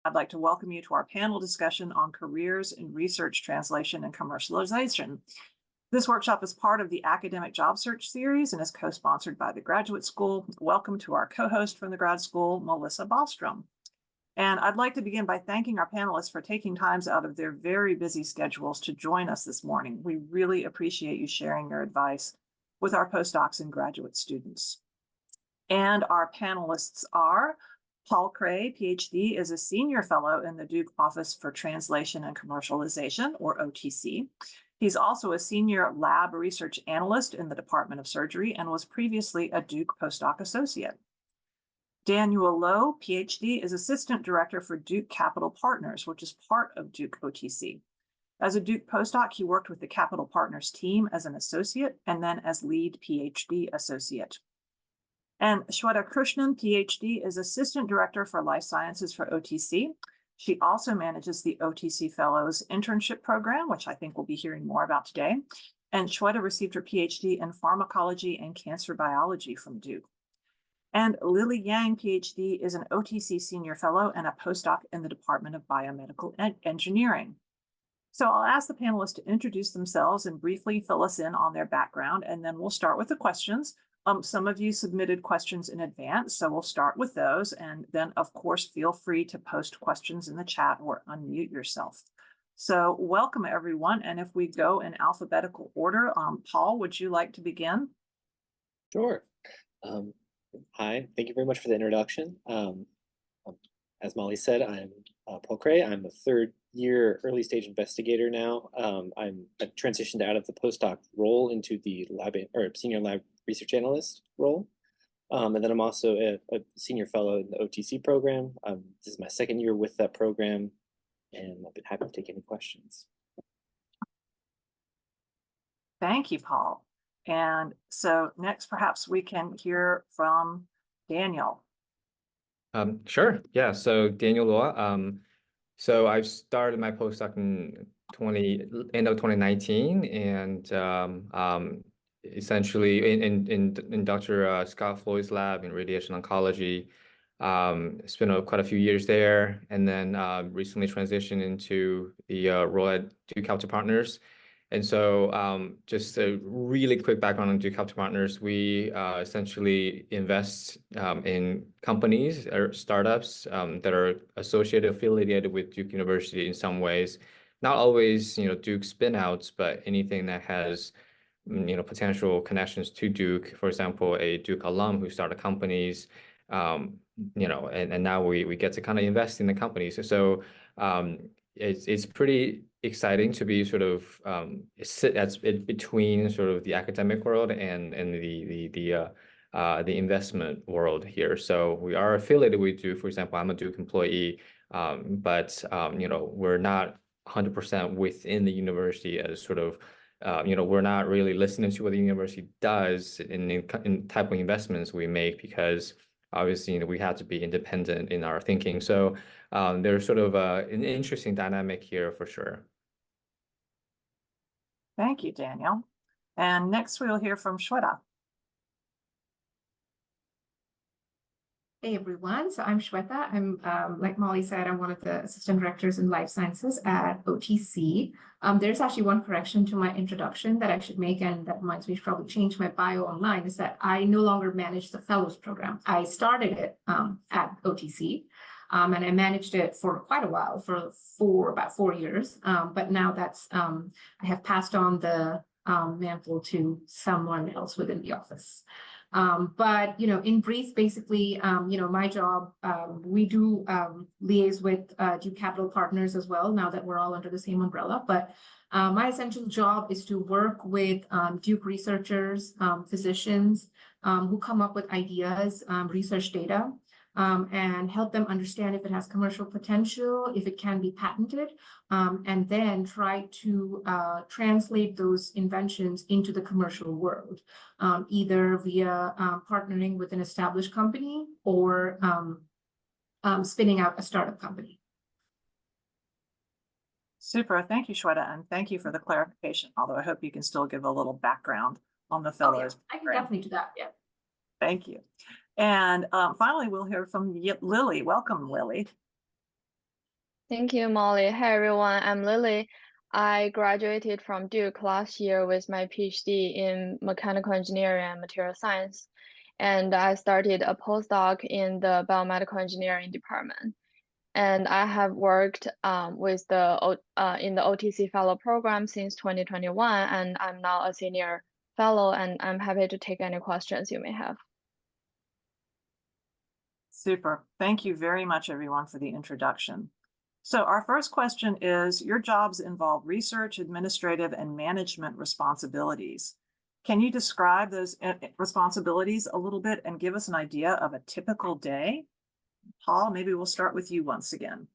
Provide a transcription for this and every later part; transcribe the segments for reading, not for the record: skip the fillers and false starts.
I'd like to welcome you to our panel discussion on careers in research, translation, and commercialization. This workshop is part of the Academic Job Search Series and is co-sponsored by the Graduate School. Welcome to our co-host from the Grad School, Melissa Bostrom. And I'd like to begin by thanking our panelists for taking times out of their very busy schedules to join us this morning. We really appreciate you sharing your advice with our postdocs and graduate students. And our panelists are Paul Cray, PhD, is a senior fellow in the Duke Office for Translation and Commercialization, or OTC. He's also a senior lab research analyst in the Department of Surgery and was previously a Duke postdoc associate. Daniel Lowe, PhD, is assistant director for Duke Capital Partners, which is part of Duke OTC. As a Duke postdoc, he worked with the Capital Partners team as an associate and then as lead PhD associate. And Shweta Krishnan, PhD, is Assistant Director for Life Sciences for OTC. She also manages the OTC Fellows Internship Program, which I think we'll be hearing more about today. And Shweta received her PhD in Pharmacology and Cancer Biology from Duke. And Lily Yang, PhD, is an OTC Senior Fellow and a postdoc in the Department of Biomedical Engineering. So I'll ask the panelists to introduce themselves and briefly fill us in on their background, and then we'll start with the questions. Some of you submitted questions in advance, so we'll start with those. And then, of course, feel free to post questions in the chat or unmute yourself. So welcome, everyone. And if we go in alphabetical order, Paul, would you like to begin? Sure. Hi, thank you very much for the introduction. As Molly said, I'm Paul Cray. I'm a third-year early-stage investigator now. I transitioned out of the postdoc role into the senior lab research analyst role. And then I'm also a senior fellow in the OTC program. This is my second year with that program, and I've been happy to take any questions. Thank you, Paul. And so next, perhaps we can hear from Daniel. Sure. Yeah. So Daniel Law. So I started my postdoc in end of 2019, and essentially in Dr. Scott Floyd's lab in radiation oncology. Spent quite a few years there, and then recently transitioned into the role at Duke Capital Partners. And so just a really quick background on Duke Capital Partners, we essentially invest in companies or startups that are affiliated with Duke University in some ways. Not always, Duke spin-outs, but anything that has, potential connections to Duke. For example, a Duke alum who started companies, and now we get to kind of invest in the companies. So it's pretty exciting to be sort of sit between sort of the academic world and the investment world here. So we are affiliated with Duke. For example, I'm a Duke employee, but we're not 100% within the university as sort of we're not really listening to what the university does in type of investments we make, because obviously, we have to be independent in our thinking. So there's sort of an interesting dynamic here for sure. Thank you, Daniel. And next we'll hear from Shweta. Hey everyone, so I'm Shweta. I'm, like Molly said, I'm one of the assistant directors in life sciences at OTC. There's actually one correction to my introduction that I should make, and that reminds me to probably change my bio online, is that I no longer manage the fellows program. I started it at OTC, and I managed it for quite a while, for about 4 years. But now that's, I have passed on the mantle to someone else within the office. But, in brief, basically, my job, we do liaise with Duke Capital Partners as well, now that we're all under the same umbrella. But my essential job is to work with Duke researchers, physicians who come up with ideas, research data, and help them understand if it has commercial potential, if it can be patented, and then try to translate those inventions into the commercial world, either via partnering with an established company or spinning out a startup company. Super. Thank you, Shweta, and thank you for the clarification, although I hope you can still give a little background on the fellows. Oh, yeah. I can definitely do that, yeah. Thank you. And finally, we'll hear from Lily. Welcome, Lily. Thank you, Molly. Hey, everyone. I'm Lily. I graduated from Duke last year with my PhD in mechanical engineering and material science. And I started a postdoc in the biomedical engineering department. And I have worked with in the OTC Fellow Program since 2021, and I'm now a senior fellow, and I'm happy to take any questions you may have. Super. Thank you very much, everyone, for the introduction. So our first question is, your jobs involve research, administrative, and management responsibilities. Can you describe those responsibilities a little bit and give us an idea of a typical day? Paul, maybe we'll start with you once again.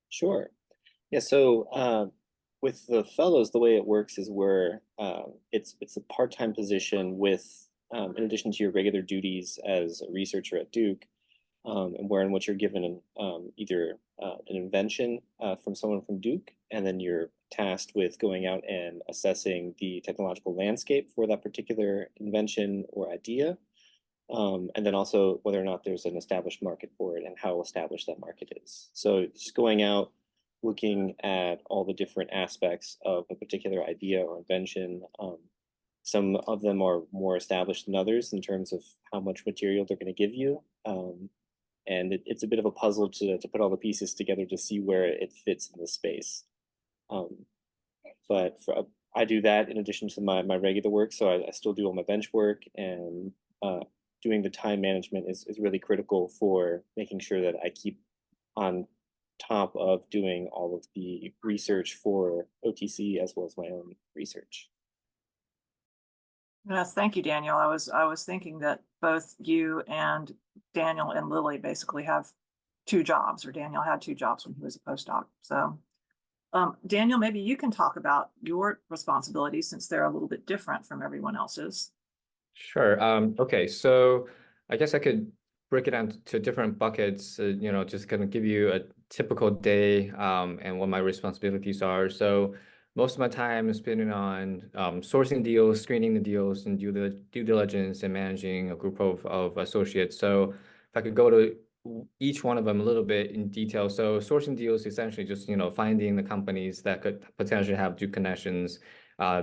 Sure. Yeah, so with the fellows, the way it works is it's a part-time position with, in addition to your regular duties as a researcher at Duke, and in which you're given either an invention from someone from Duke, and then you're tasked with going out and assessing the technological landscape for that particular invention or idea, and then also whether or not there's an established market for it and how established that market is. So just going out, looking at all the different aspects of a particular idea or invention. Some of them are more established than others in terms of how much material they're going to give you. And it's a bit of a puzzle to put all the pieces together to see where it fits in the space. But I do that in addition to my regular work, so I still do all my bench work, and doing the time management is really critical for making sure that I keep on top of doing all of the research for OTC as well as my own research. Yes, thank you, Daniel. I was thinking that both you and Daniel and Lily basically have two jobs, or Daniel had two jobs when he was a postdoc. So Daniel, maybe you can talk about your responsibilities since they're a little bit different from everyone else's. Sure. Okay, so I guess I could break it down to different buckets, just kind of give you a typical day and what my responsibilities are. So most of my time is spending on sourcing deals, screening the deals, and due diligence and managing a group of associates. So if I could go to each one of them a little bit in detail. So sourcing deals, essentially just, finding the companies that could potentially have Duke connections,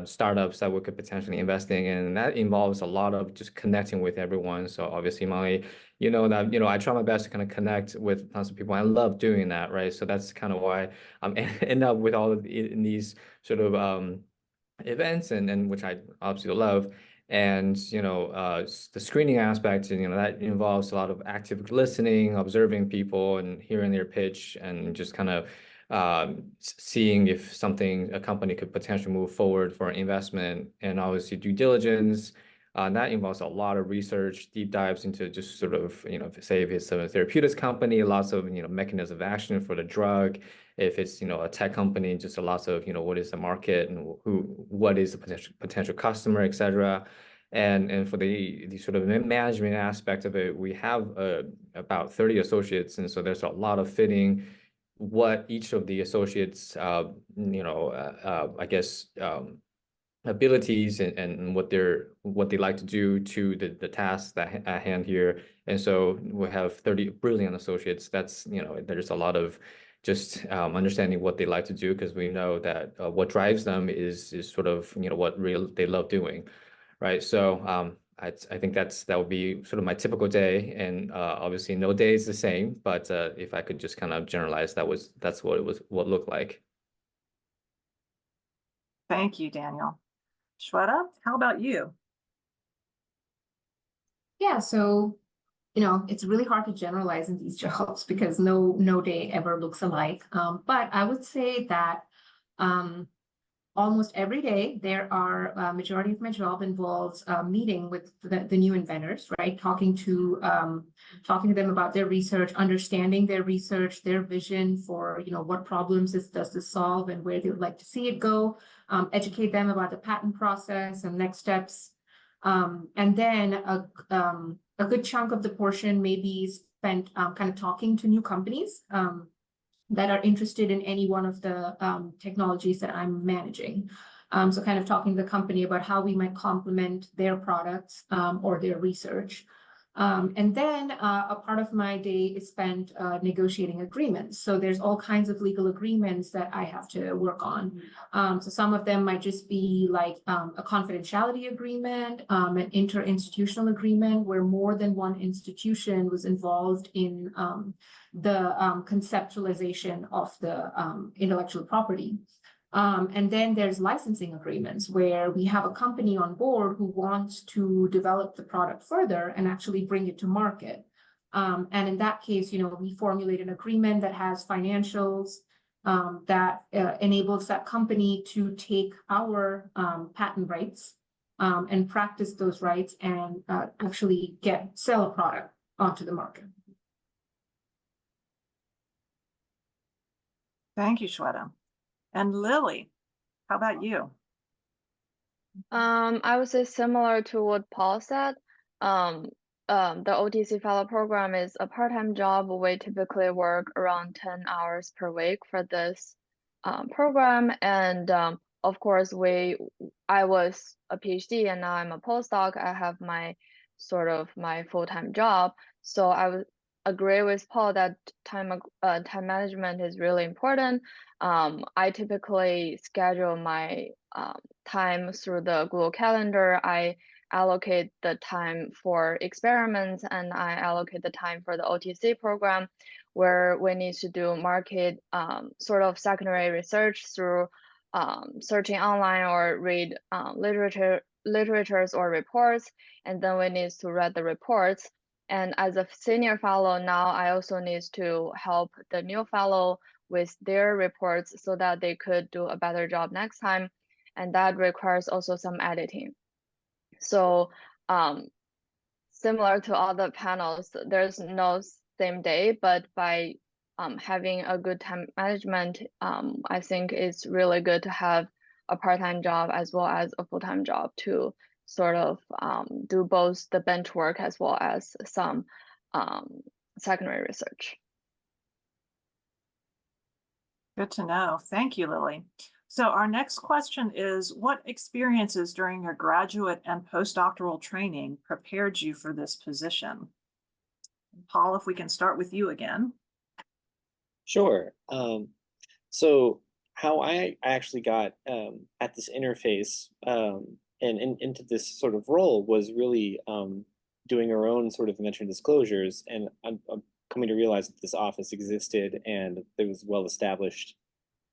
startups that we could potentially invest in, and that involves a lot of just connecting with everyone. So obviously, Molly, that I try my best to kind of connect with tons of people. I love doing that, right? So that's kind of why I'm end up with all of in these sort of events, and which I obviously love. And the screening aspect, and that involves a lot of active listening, observing people, and hearing their pitch, and just kind of seeing if a company could potentially move forward for an investment. And obviously due diligence, that involves a lot of research, deep dives into just sort of, say if it's a therapeutics company, lots of, mechanism of action for the drug. If it's, a tech company, just a lots of, what is the market and what is the potential customer, et cetera. And for the sort of management aspect of it, we have about 30 associates. And so there's a lot of fitting what each of the associates, I guess, abilities and what they like to do to the tasks that at hand here. And so we have 30 brilliant associates. That's, there's a lot of just understanding what they like to do, because we know that what drives them is sort of, what they love doing, right? So I think that would be sort of my typical day, and obviously no day is the same, but if I could just kind of generalize, that's what it looked like. Thank you, Daniel. Shweta, how about you? Yeah, so it's really hard to generalize in these jobs because no day ever looks alike. But I would say that almost every day there are majority of my job involves meeting with the new inventors, right? Talking to them about their research, understanding their research, their vision for what problems does this solve and where they would like to see it go. Educate them about the patent process and next steps. And then a good chunk of the portion may be spent kind of talking to new companies that are interested in any one of the technologies that I'm managing. So kind of talking to the company about how we might complement their products or their research. And then a part of my day is spent negotiating agreements. So there's all kinds of legal agreements that I have to work on. So some of them might just be like a confidentiality agreement, an interinstitutional agreement where more than one institution was involved in the conceptualization of the intellectual property. And then there's licensing agreements where we have a company on board who wants to develop the product further and actually bring it to market. And in that case, we formulate an agreement that has financials that enables that company to take our patent rights and practice those rights and actually sell a product onto the market. Thank you, Shweta. And Lily, how about you? I would say similar to what Paul said. The OTC Fellow Program is a part-time job. We typically work around 10 hours per week for this program. And of course, I was a PhD and now I'm a postdoc. I have my full-time job. So I would agree with Paul that time management is really important. I typically schedule my time through the Google Calendar. I allocate the time for experiments and I allocate the time for the OTC program where we need to do market secondary research through searching online or read literatures or reports, and then we need to read the reports. And as a senior fellow now, I also need to help the new fellow with their reports so that they could do a better job next time. And that requires also some editing. So similar to other panels, there's no same day, but by having a good time management, I think it's really good to have a part-time job as well as a full-time job to do both the bench work as well as some secondary research. Good to know. Thank you, Lily. So our next question is, what experiences during your graduate and postdoctoral training prepared you for this position? Paul, if we can start with you again. Sure. So how I actually got at this interface and into this sort of role was really doing our own sort of invention disclosures, and I'm coming to realize that this office existed and it was well established,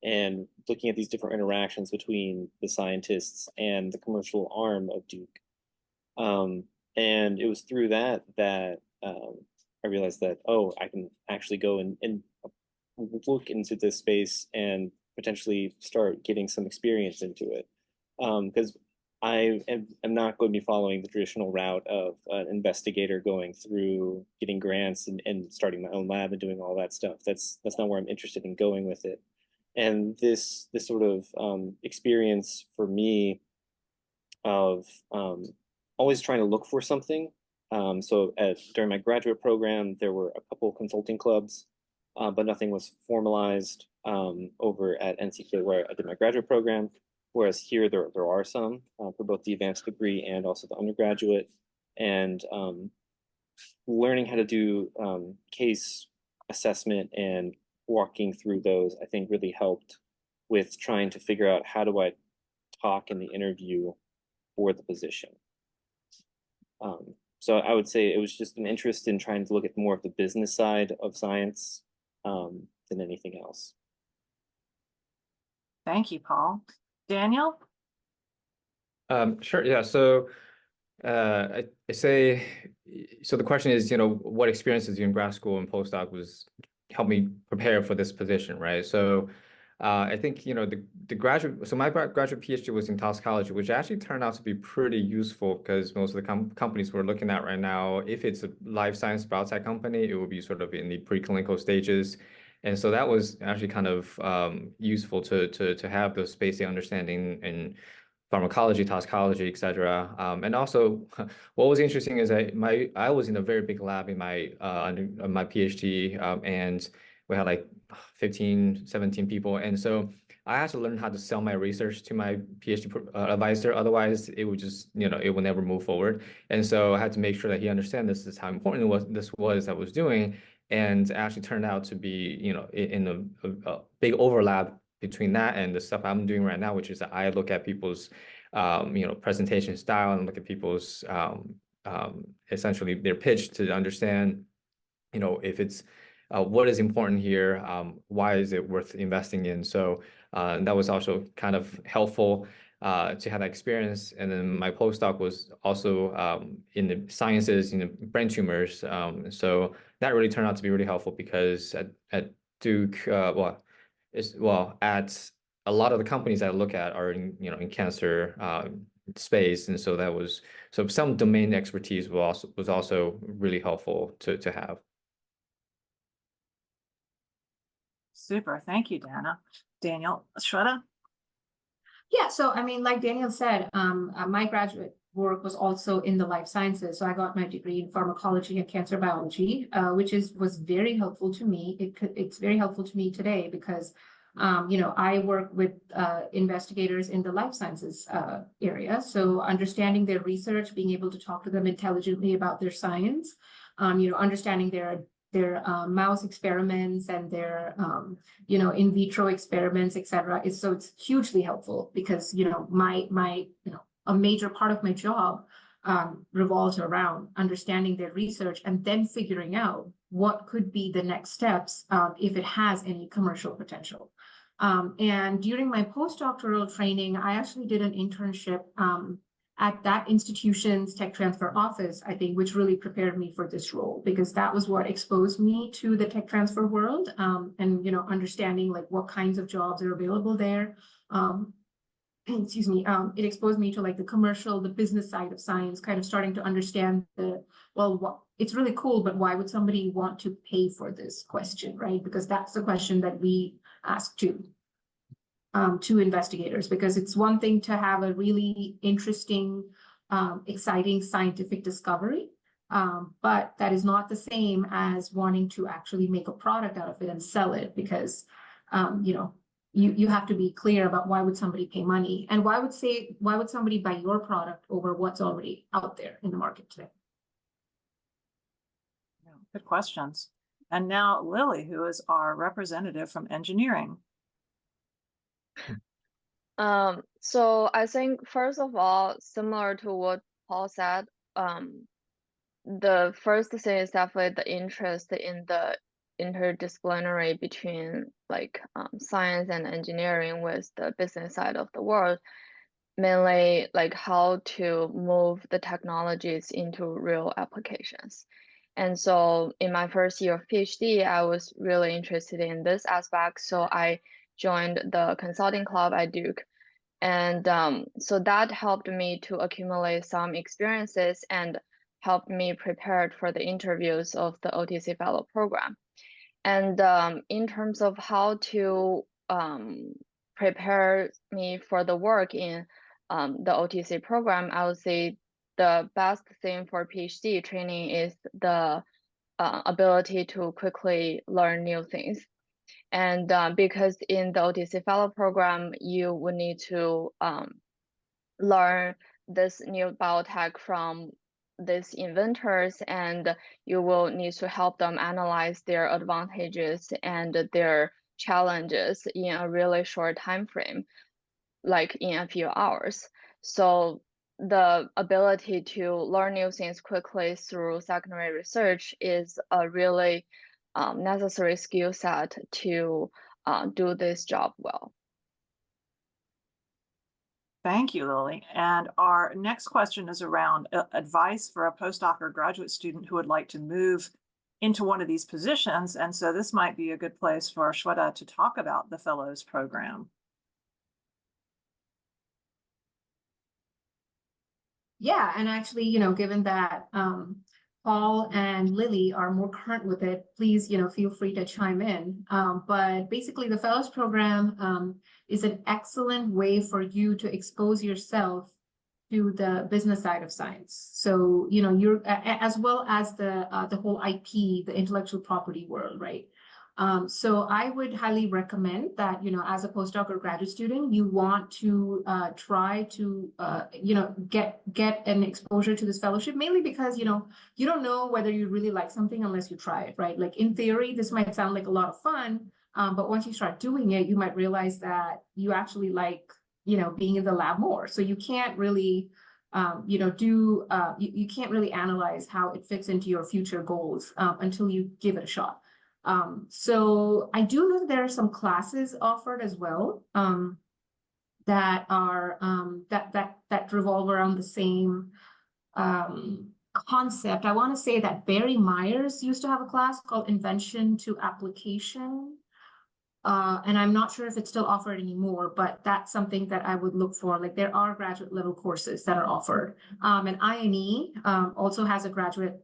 and looking at these different interactions between the scientists and the commercial arm of Duke. And it was through that I realized that, oh, I can actually go and look into this space and potentially start getting some experience into it. Because I am not going to be following the traditional route of an investigator going through getting grants and starting my own lab and doing all that stuff. That's not where I'm interested in going with it. And this sort of experience for me of always trying to look for something. So during my graduate program, there were a couple consulting clubs, but nothing was formalized over at NCK where I did my graduate program. Whereas here there are some for both the advanced degree and also the undergraduate. And learning how to do case assessment and walking through those, I think really helped with trying to figure out how do I talk in the interview for the position. So I would say it was just an interest in trying to look at more of the business side of science than anything else. Thank you, Paul. Daniel? Sure, yeah. So I say, so the question is, what experiences in grad school and postdoc helped me prepare for this position, right? So I think, the graduate, so my graduate PhD was in toxicology, which actually turned out to be pretty useful because most of the companies we're looking at right now, if it's a life science biotech company, it will be sort of in the preclinical stages. And so that was actually kind of useful to have those basic understanding in pharmacology, toxicology, et cetera. And also, what was interesting is I was in a very big lab in my PhD, and we had like 15, 17 people. And so I had to learn how to sell my research to my PhD advisor. Otherwise, it would just, it would never move forward. And so I had to make sure that he understands this is how important this was that I was doing. And it actually turned out to be, in a big overlap between that and the stuff I'm doing right now, which is that I look at people's, presentation style and look at people's, essentially their pitch to understand, if it's what is important here, why is it worth investing in? So that was also kind of helpful to have that experience. And then my postdoc was also in the sciences, brain tumors. So that really turned out to be really helpful because at Duke, at a lot of the companies I look at are in cancer space, and so some domain expertise was also really helpful to have. Super. Thank you, Daniel. Shweta? Yeah, so I mean, like Daniel said, my graduate work was also in the life sciences. So I got my degree in pharmacology and cancer biology, which was very helpful to me. It's very helpful to me today because I work with investigators in the life sciences area. So understanding their research, being able to talk to them intelligently about their science, understanding their mouse experiments and their in vitro experiments, etc. So it's hugely helpful because a major part of my job revolves around understanding their research and then figuring out what could be the next steps if it has any commercial potential. And during my postdoctoral training, I actually did an internship at that institution's tech transfer office, I think, which really prepared me for this role because that was what exposed me to the tech transfer world and understanding like what kinds of jobs are available there. Excuse me, it exposed me to like the business side of science, kind of starting to understand it's really cool, but why would somebody want to pay for this question, right? Because that's the question that we ask to investigators, because it's one thing to have a really interesting, exciting scientific discovery, but that is not the same as wanting to actually make a product out of it and sell it because, you have to be clear about why would somebody pay money and why would somebody buy your product over what's already out there in the market today. Good questions. And now Lily, who is our representative from engineering. So I think first of all, similar to what Paul said, the first thing is definitely the interest in the interdisciplinary between like science and engineering with the business side of the world, mainly like how to move the technologies into real applications. And so in my first year of PhD, I was really interested in this aspect. So I joined the consulting club at Duke. And so that helped me to accumulate some experiences and helped me prepared for the interviews of the OTC Fellow Program. And in terms of how to prepare me for the work in the OTC program, I would say the best thing for PhD training is the ability to quickly learn new things. And because in the OTC Fellow Program, you would need to learn this new biotech from these inventors, and you will need to help them analyze their advantages and their challenges in a really short time frame, like in a few hours. So the ability to learn new things quickly through secondary research is a really necessary skill set to do this job well. Thank you, Lily. And our next question is around advice for a postdoc or graduate student who would like to move into one of these positions. And so this might be a good place for Shweta to talk about the Fellows Program. Yeah, and actually, given that Paul and Lily are more current with it, please, feel free to chime in. But basically, the Fellows Program is an excellent way for you to expose yourself to the business side of science. So, you're as well as the whole IP, the intellectual property world, right? So I would highly recommend that, as a postdoc or graduate student, you want to try to, get an exposure to this fellowship, mainly because, you don't know whether you really like something unless you try it, right? Like in theory, this might sound like a lot of fun, but once you start doing it, you might realize that you actually like, being in the lab more. So you can't really, you can't really analyze how it fits into your future goals until you give it a shot. So I do know that there are some classes offered as well that are that revolve around the same concept. I want to say that Barry Myers used to have a class called Invention to Application. And I'm not sure if it's still offered anymore, but that's something that I would look for. Like there are graduate level courses that are offered. And INE also has a graduate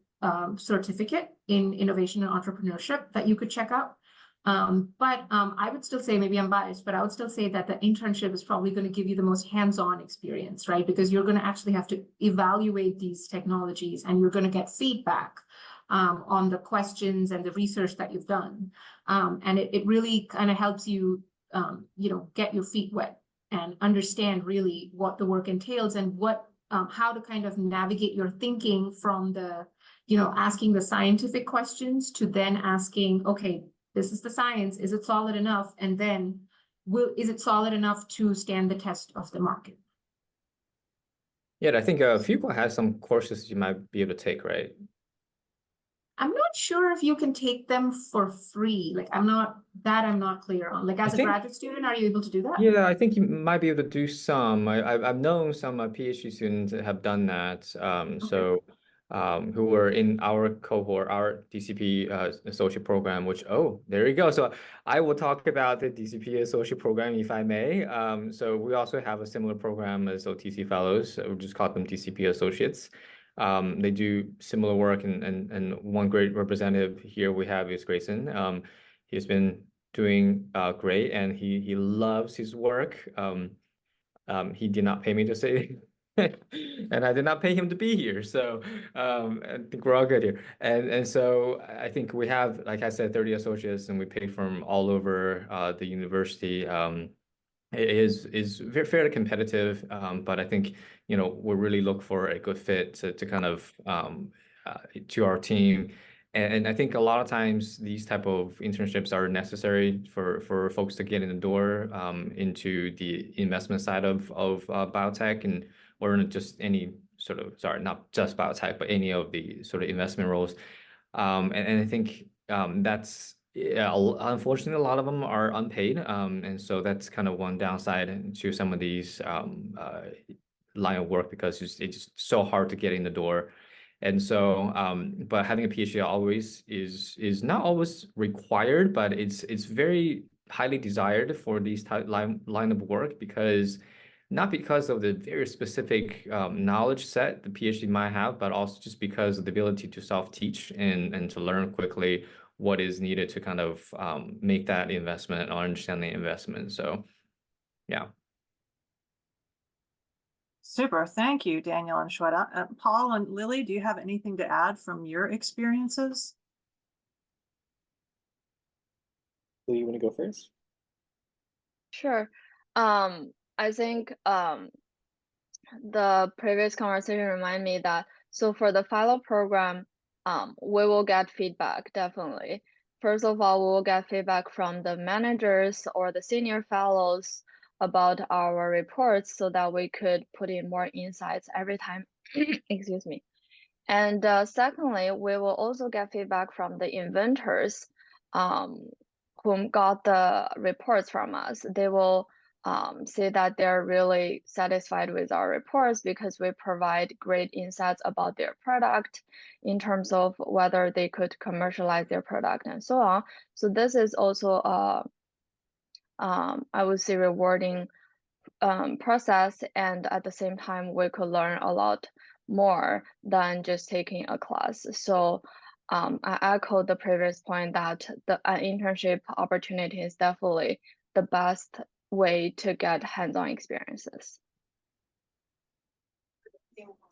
certificate in innovation and entrepreneurship that you could check out. But I would still say, maybe I'm biased, but I would still say that the internship is probably going to give you the most hands-on experience, right? Because you're going to actually have to evaluate these technologies and you're going to get feedback on the questions and the research that you've done. And it really kind of helps you, get your feet wet and understand really what the work entails and how to kind of navigate your thinking from the, asking the scientific questions to then asking, okay, this is the science, is it solid enough? And then is it solid enough to stand the test of the market? Yeah, I think FUPA has some courses you might be able to take, right? I'm not sure if you can take them for free. Like I'm not clear on. Like as a graduate student, are you able to do that? Yeah, I think you might be able to do some. I've known some PhD students that have done that. So who were in our cohort, our DCP associate program, which, oh, there you go. So I will talk about the DCP associate program if I may. So we also have a similar program as OTC Fellows. We just call them DCP associates. They do similar work, and one great representative here we have is Grayson. He's been doing great, and he loves his work. He did not pay me to say, and I did not pay him to be here. So I think we're all good here. And so I think we have, like I said, 30 associates, and we pay from all over the university. It is fairly competitive, but I think we really look for a good fit to kind of to our team. And I think a lot of times these type of internships are necessary for folks to get in the door into the investment side of biotech, and or just any sort of, sorry, not just biotech, but any of the sort of investment roles. And I think that's, yeah, unfortunately, a lot of them are unpaid. And so that's kind of one downside to some of these line of work, because it's just so hard to get in the door. And so, but having a PhD always is not always required, but it's very highly desired for these line of work, because not because of the very specific knowledge set the PhD might have, but also just because of the ability to self-teach and to learn quickly what is needed to kind of make that investment or understand the investment. So, yeah. Super. Thank you, Daniel and Shweta. Paul and Lily, do you have anything to add from your experiences? Lily, you want to go first? Sure. I think the previous conversation reminded me that, so for the fellow program, we will get feedback, definitely. First of all, we will get feedback from the managers or the senior fellows about our reports, so that we could put in more insights every time. Excuse me. And secondly, we will also get feedback from the inventors whom got the reports from us. They will say that they're really satisfied with our reports because we provide great insights about their product in terms of whether they could commercialize their product and so on. So this is also I would say rewarding process, and at the same time we could learn a lot more than just taking a class. So I echo the previous point that the internship opportunity is definitely the best way to get hands-on experiences.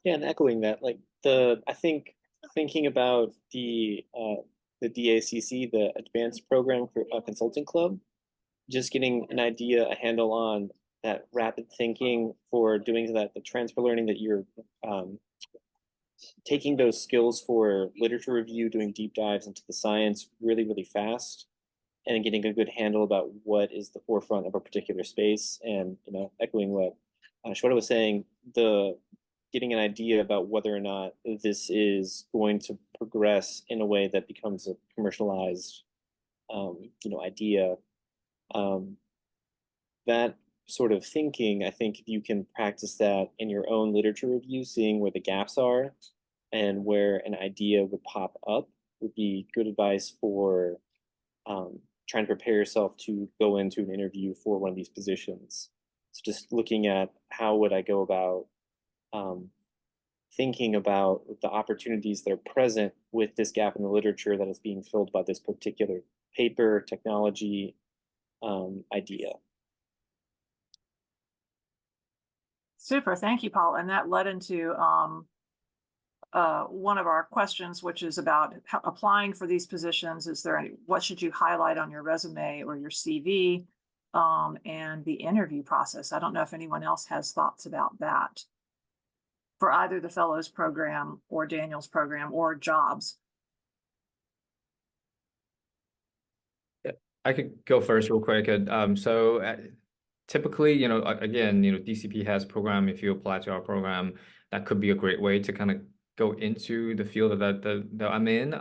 Yeah, and echoing that, like I think thinking about the the DACC, the Advanced Program Consulting Club, just getting an idea, a handle on that rapid thinking for doing that, the transfer learning that you're taking those skills for literature review, doing deep dives into the science really, really fast, and getting a good handle about what is the forefront of a particular space. And, you know, echoing what Shweta was saying, getting an idea about whether or not this is going to progress in a way that becomes a commercialized, you know, idea. That sort of thinking, I think you can practice that in your own literature review, seeing where the gaps are and where an idea would pop up would be good advice for trying to prepare yourself to go into an interview for one of these positions. So just looking at how would I go about thinking about the opportunities that are present with this gap in the literature that is being filled by this particular paper, technology, idea. Super, thank you, Paul. And that led into one of our questions, which is about applying for these positions. Is there any, what should you highlight on your resume or your CV, and the interview process? I don't know if anyone else has thoughts about that for either the Fellows Program or Daniel's program or jobs. I could go first real quick. Typically, you know, again, you know, DCP has program. If you apply to our program, that could be a great way to kind of go into the field that I'm in.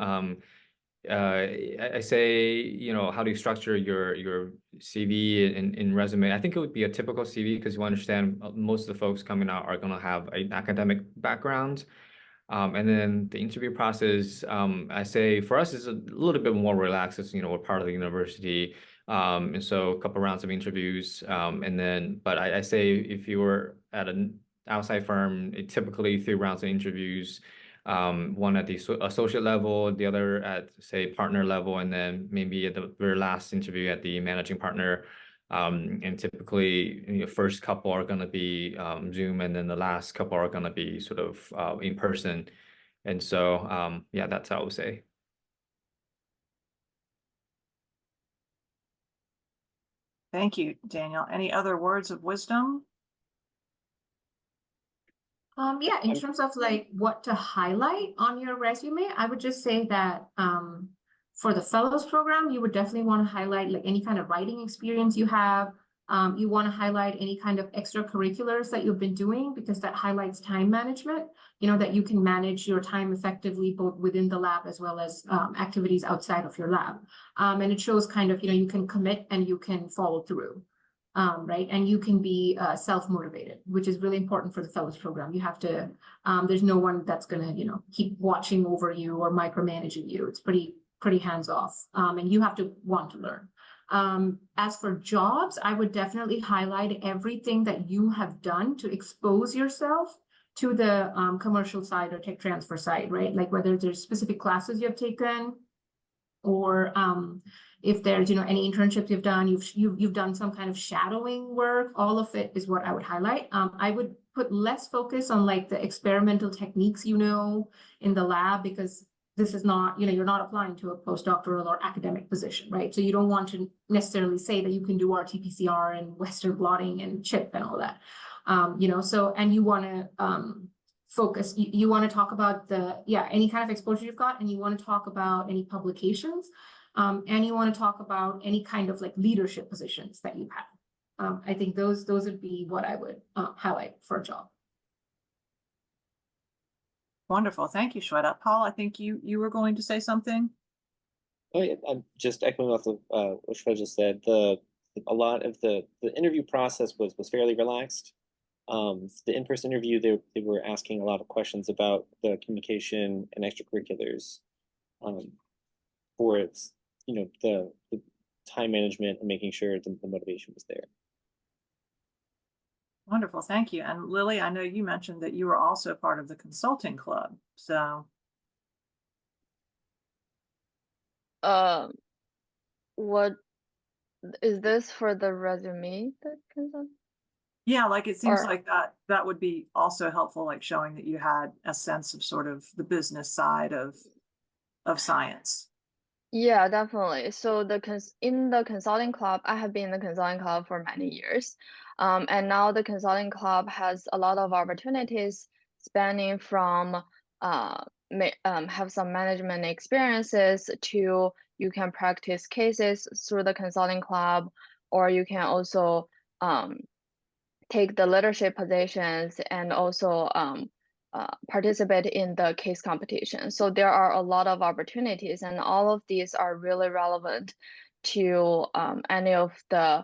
I say, you know, how do you structure your CV and resume? I think it would be a typical CV because you understand most of the folks coming out are going to have an academic background. And then the interview process, I say for us is a little bit more relaxed. As you know, we're part of the university. And so a couple rounds of interviews. And then, but I say if you were at an outside firm, typically 3 rounds of interviews, one at the associate level, the other at, say, partner level, and then maybe at the very last interview at the managing partner. And typically, you know, first couple are going to be Zoom, and then the last couple are going to be sort of in person. And so, yeah, that's how I would say. Thank you, Daniel. Any other words of wisdom? Yeah, in terms of like what to highlight on your resume, I would just say that for the Fellows Program, you would definitely want to highlight like any kind of writing experience you have. You want to highlight any kind of extracurriculars that you've been doing, because that highlights time management, you know, that you can manage your time effectively, both within the lab as well as activities outside of your lab. And it shows kind of, you know, you can commit and you can follow through. Right, and you can be self-motivated, which is really important for the Fellows Program. You have to, there's no one that's going to, you know, keep watching over you or micromanaging you. It's pretty hands-off, and you have to want to learn. As for jobs, I would definitely highlight everything that you have done to expose yourself to the commercial side or tech transfer side, right? Like whether there's specific classes you have taken, or if there's, you know, any internships you've done, you've done some kind of shadowing work. All of it is what I would highlight. I would put less focus on like the experimental techniques, you know, in the lab, because this is not, you know, you're not applying to a postdoctoral or academic position, right? So you don't want to necessarily say that you can do RT-PCR and Western blotting and CHIP and all that, you know. So, and you want to focus, you want to talk about any kind of exposure you've got, and you want to talk about any publications, and you want to talk about any kind of like leadership positions that you've had. I think those would be what I would highlight for a job. Wonderful. Thank you, Shweta. Paul, I think you were going to say something. Oh, yeah, I'm just echoing off of what Shweta just said. A lot of the interview process was fairly relaxed. The in-person interview, they were asking a lot of questions about the communication and extracurriculars, for its, you know, the time management and making sure the motivation was there. Wonderful, thank you. And Lily, I know you mentioned that you were also part of the consulting club. So what is this for the resume that comes up? yeah, like it seems Or- like that would be also helpful, like showing that you had a sense of sort of the business side of science. Yeah, definitely. So in the consulting club, I have been in the consulting club for many years. And now the consulting club has a lot of opportunities spanning from have some management experiences to you can practice cases through the consulting club, or you can also take the leadership positions and also participate in the case competition. So there are a lot of opportunities, and all of these are really relevant to any of the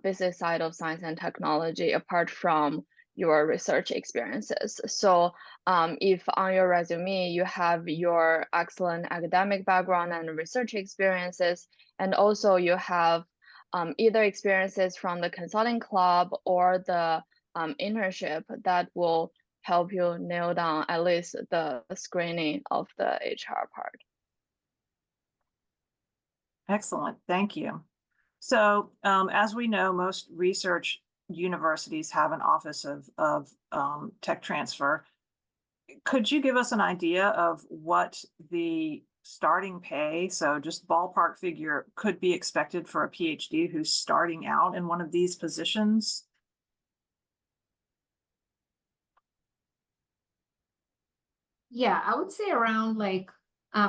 business side of science and technology apart from your research experiences. So if on your resume you have your excellent academic background and research experiences, and also you have either experiences from the consulting club or the internship, that will help you nail down at least the screening of the HR part. Excellent, thank you. So as we know, most research universities have an office of tech transfer. Could you give us an idea of what the starting pay, so just ballpark figure, could be expected for a PhD who's starting out in one of these positions? Yeah, I would say around like,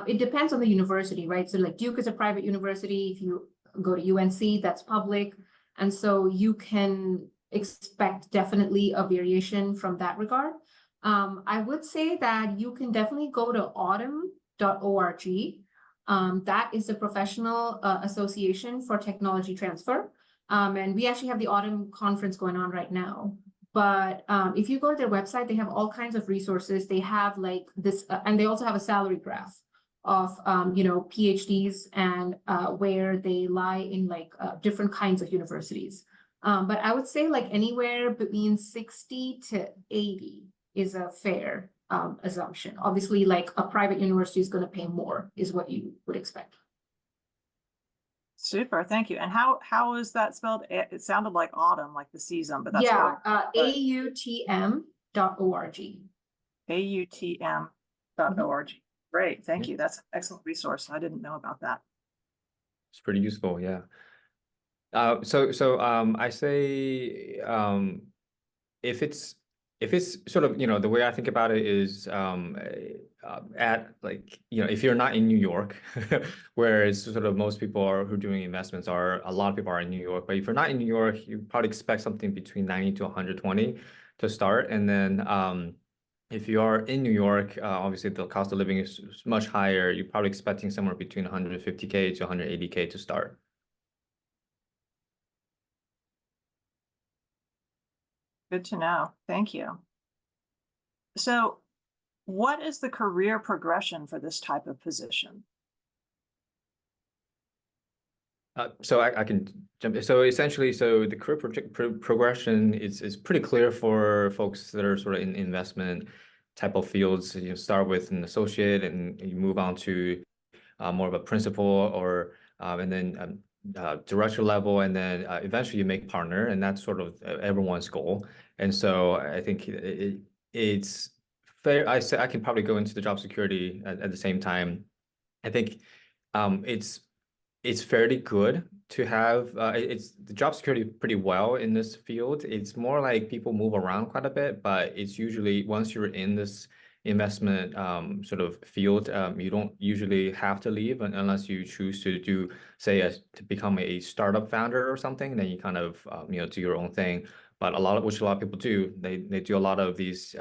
it depends on the university, right? So like Duke is a private university. If you go to UNC, that's public. And so you can expect definitely a variation from that regard. I would say that you can definitely go to autumn.org. That is the professional association for technology transfer. And we actually have the autumn conference going on right now. But if you go to their website, they have all kinds of resources. They have like this, and they also have a salary graph of PhDs and where they lie in like different kinds of universities. But I would say like anywhere between 60 to 80 is a fair assumption. Obviously, like a private university is going to pay more, is what you would expect. Super, thank you. And how is that spelled? It sounded like autumn, like the season, but that's Yeah, AUTM.org. AUTM.org. Great, thank you. That's an excellent resource. I didn't know about that. It's pretty useful, yeah. I say if it's sort of, the way I think about it is at like, if you're not in New York, whereas sort of most people who are doing investments a lot of people are in New York, but if you're not in New York, you probably expect something between 90 to 120 to start. And then if you are in New York, obviously the cost of living is much higher. You're probably expecting somewhere between 150K to 180K to start. Good to know. Thank you. So what is the career progression for this type of position? So I can jump in. So essentially, the career progression is pretty clear for folks that are sort of in investment type of fields. You start with an associate and you move on to more of a principal or and then director level, and then eventually you make partner, and that's sort of everyone's goal. And so I think it's fair. I can probably go into the job security at the same time. I think it's fairly good to have it's the job security pretty well in this field. It's more like people move around quite a bit, but it's usually once you're in this investment sort of field, you don't usually have to leave unless you choose to do, say, to become a startup founder or something. Then you kind of do your own thing. But a lot of people do. They do a lot of these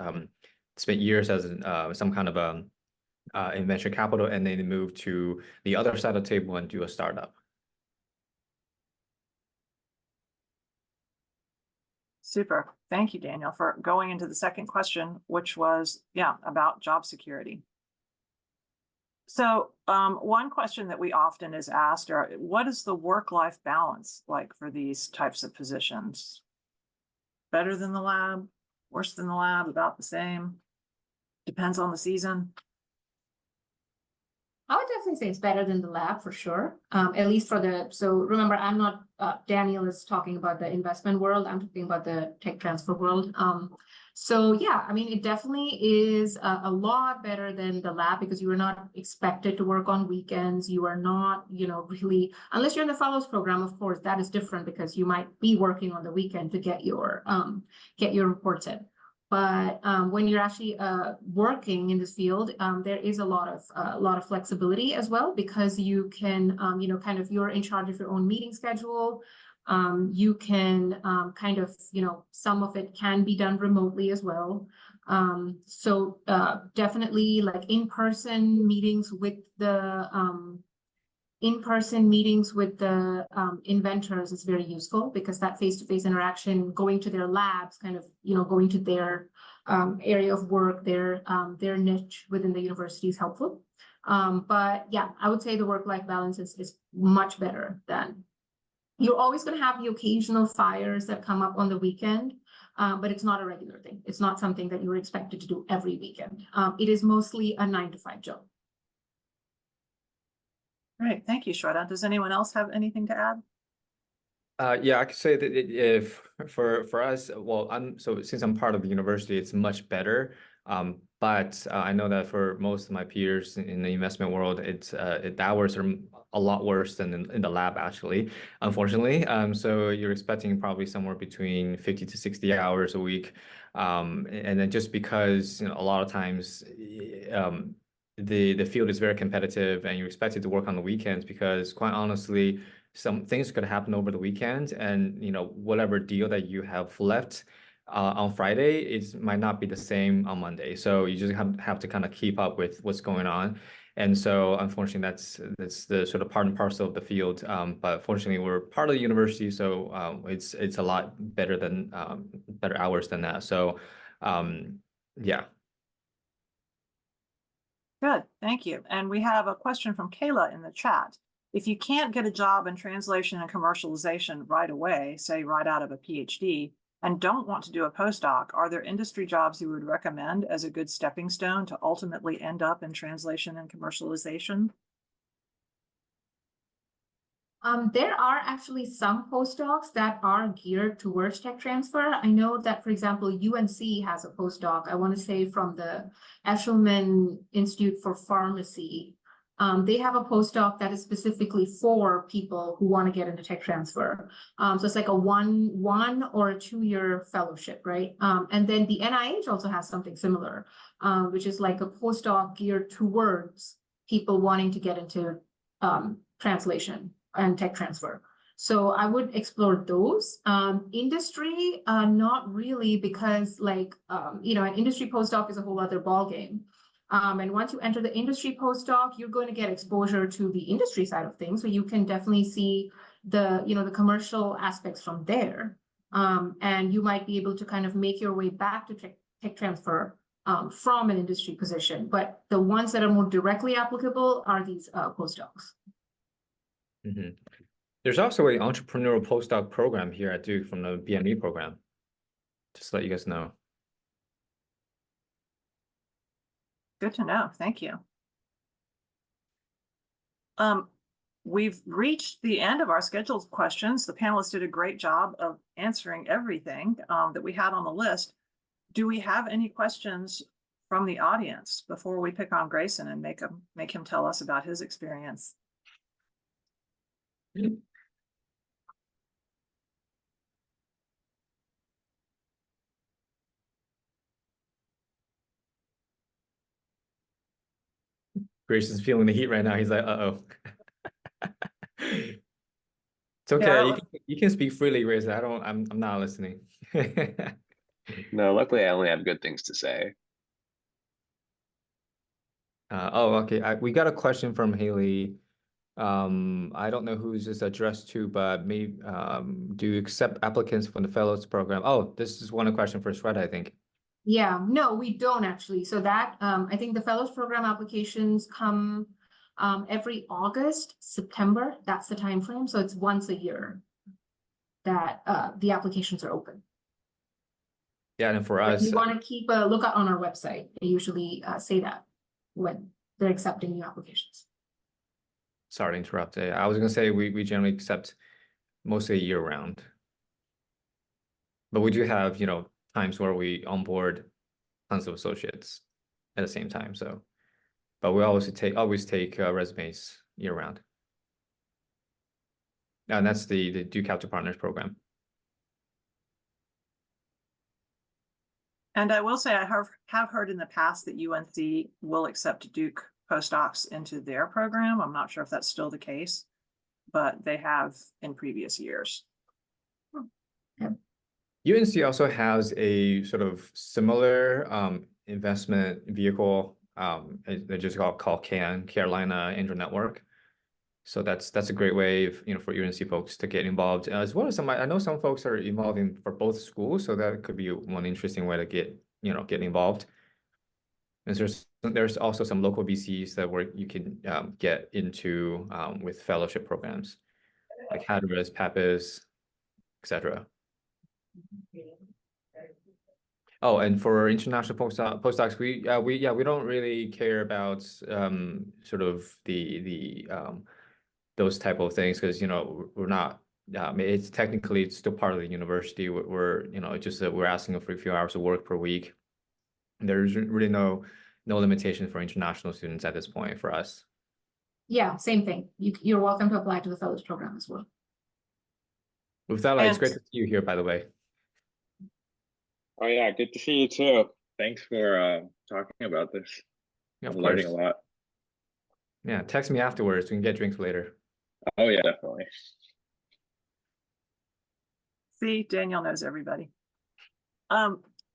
spend years as some kind of in venture capital, and then they move to the other side of the table and do a startup. Super. Thank you, Daniel, for going into the second question, which was, about job security. So one question that we often is asked are, what is the work-life balance like for these types of positions? Better than the lab, worse than the lab, about the same? Depends on the season. I would definitely say it's better than the lab for sure. At least so remember, I'm not, Daniel is talking about the investment world. I'm talking about the tech transfer world. So yeah, I mean, it definitely is a lot better than the lab because you are not expected to work on weekends. You are not, really, unless you're in the fellows program, of course, that is different because you might be working on the weekend to get your reports in. But when you're actually working in this field, there is a lot of flexibility as well because you can, kind of you're in charge of your own meeting schedule. You can kind of, some of it can be done remotely as well. So definitely like in-person meetings with the inventors is very useful because that face-to-face interaction, going to their labs, kind of, going to their area of work, their niche within the university is helpful. But yeah, I would say the work-life balance is much better than. You're always going to have the occasional fires that come up on the weekend, but it's not a regular thing. It's not something that you're expected to do every weekend. It is mostly a 9-to-5 job. Great, thank you, Shweta. Does anyone else have anything to add? Yeah, I could say that if for us, well, since I'm part of the university, it's much better. But I know that for most of my peers in the investment world, the hours are a lot worse than in the lab, actually, unfortunately. So you're expecting probably somewhere between 50 to 60 hours a week. And then just because, a lot of times the field is very competitive and you're expected to work on the weekends because quite honestly, some things could happen over the weekend and whatever deal that you have left on Friday might not be the same on Monday. So you just have to kind of keep up with what's going on. And so unfortunately that's the sort of part and parcel of the field. But fortunately we're part of the university, so it's a lot better than better hours than that. So yeah. Good, thank you. And we have a question from Kayla in the chat. If you can't get a job in translation and commercialization right away, say right out of a PhD, and don't want to do a postdoc, are there industry jobs you would recommend as a good stepping stone to ultimately end up in translation and commercialization? There are actually some postdocs that are geared towards tech transfer. I know that, for example, UNC has a postdoc, I want to say from the Eshelman Institute for Pharmacy. They have a postdoc that is specifically for people who want to get into tech transfer. So it's like a one or a 2-year fellowship, right? And then the NIH also has something similar, which is like a postdoc geared towards people wanting to get into translation and tech transfer. So I would explore those. Industry, not really, because like, an industry postdoc is a whole other ballgame. And once you enter the industry postdoc, you're going to get exposure to the industry side of things. So you can definitely see the commercial aspects from there. And you might be able to kind of make your way back to tech transfer from an industry position. But the ones that are more directly applicable are these postdocs. Mm-hmm. There's also an entrepreneurial postdoc program here at Duke from the BME program. Just to let you guys know. Good to know. Thank you. We've reached the end of our scheduled questions. The panelists did a great job of answering everything that we had on the list. Do we have any questions from the audience before we pick on Grayson and make him tell us about his experience? Grayson's feeling the heat right now. He's like, uh-oh. It's okay. Yeah, you can speak freely, Grayson. I'm not listening. No, luckily I only have good things to say. Okay. We got a question from Haley. I don't know who's this addressed to, but maybe do you accept applicants from the fellows program? Oh, this is one question for Shweta, I think. Yeah, no, we don't actually. So that I think the fellows program applications come every August, September. That's the time frame. So it's once a year that the applications are open. Yeah, and for But us, you want to keep a lookout on our website. They usually say that when they're accepting new applications. sorry to interrupt. I was gonna say we generally accept mostly year round, but we do have times where we onboard tons of associates at the same time. So, but we always take resumes year round. And that's the Duke Capital Partners program. And I will say I have heard in the past that UNC will accept Duke postdocs into their program. I'm not sure if that's still the case, but they have in previous years. UNC also has a sort of similar investment vehicle. They just called CAN, Carolina Angel Network. So that's a great way of, for UNC folks to get involved, as well as I know some folks are involved for both schools, so that could be one interesting way to get involved. And there's also some local VCs that where you can get into with fellowship programs like Hatteras, Pappas, etc. Oh, and for international postdocs, we don't really care about sort of the those type of things, because we're not. It's technically still part of the university. We're just that we're asking for a few hours of work per week. There's really no limitation for international students at this point for us. Yeah, same thing. You're welcome to apply to the fellows program as well. With that, it's great to see you here, by the way. Oh yeah, good to see you too. Thanks for talking about this. Yeah, of I'm course. learning a lot. Yeah, text me afterwards. We can get drinks later. Oh yeah, definitely. See, Daniel knows everybody.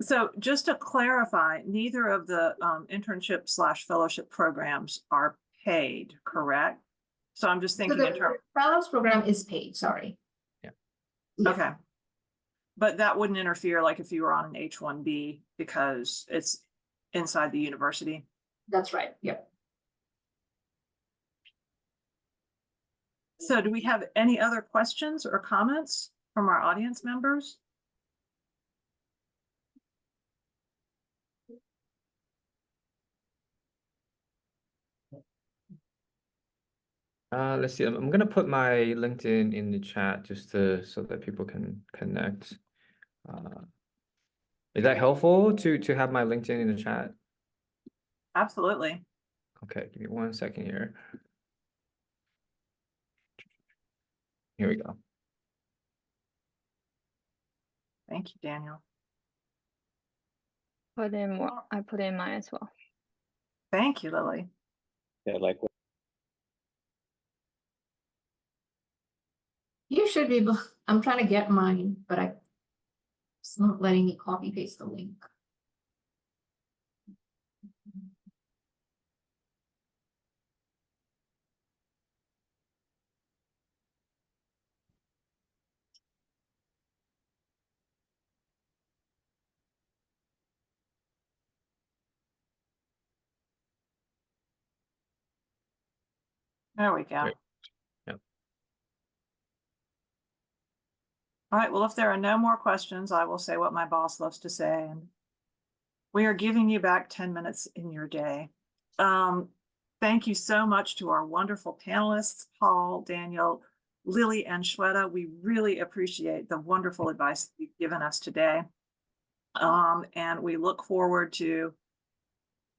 So just to clarify, neither of the internship / fellowship programs are paid, correct? So I'm just thinking in terms. Fellows program is paid, sorry. Yeah. Okay. But that wouldn't interfere like if you were on an H-1B because it's inside the university. That's right. Yep. So do we have any other questions or comments from our audience members? Let's see. I'm gonna put my LinkedIn in the chat just so that people can connect. Is that helpful to have my LinkedIn in the chat? Absolutely. Okay, give me 1 second here. Here we go. Thank you, Daniel. I put in mine as well. Thank you, Lily. Yeah, like You should be able, I'm trying to get mine, but it's not letting me copy paste the link. There we go. Great. Yep. All right, well, if there are no more questions, I will say what my boss loves to say. And we are giving you back 10 minutes in your day. Thank you so much to our wonderful panelists, Paul, Daniel, Lily, and Shweta. We really appreciate the wonderful advice you've given us today. And we look forward to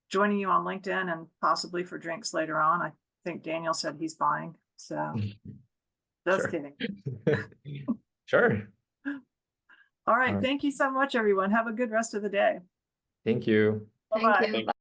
joining you on LinkedIn and possibly for drinks later on. I think Daniel said he's buying, so just kidding. Sure. All right, All right. thank you so much, everyone. Have a good rest of the day. Thank you. Bye-bye. Thank you.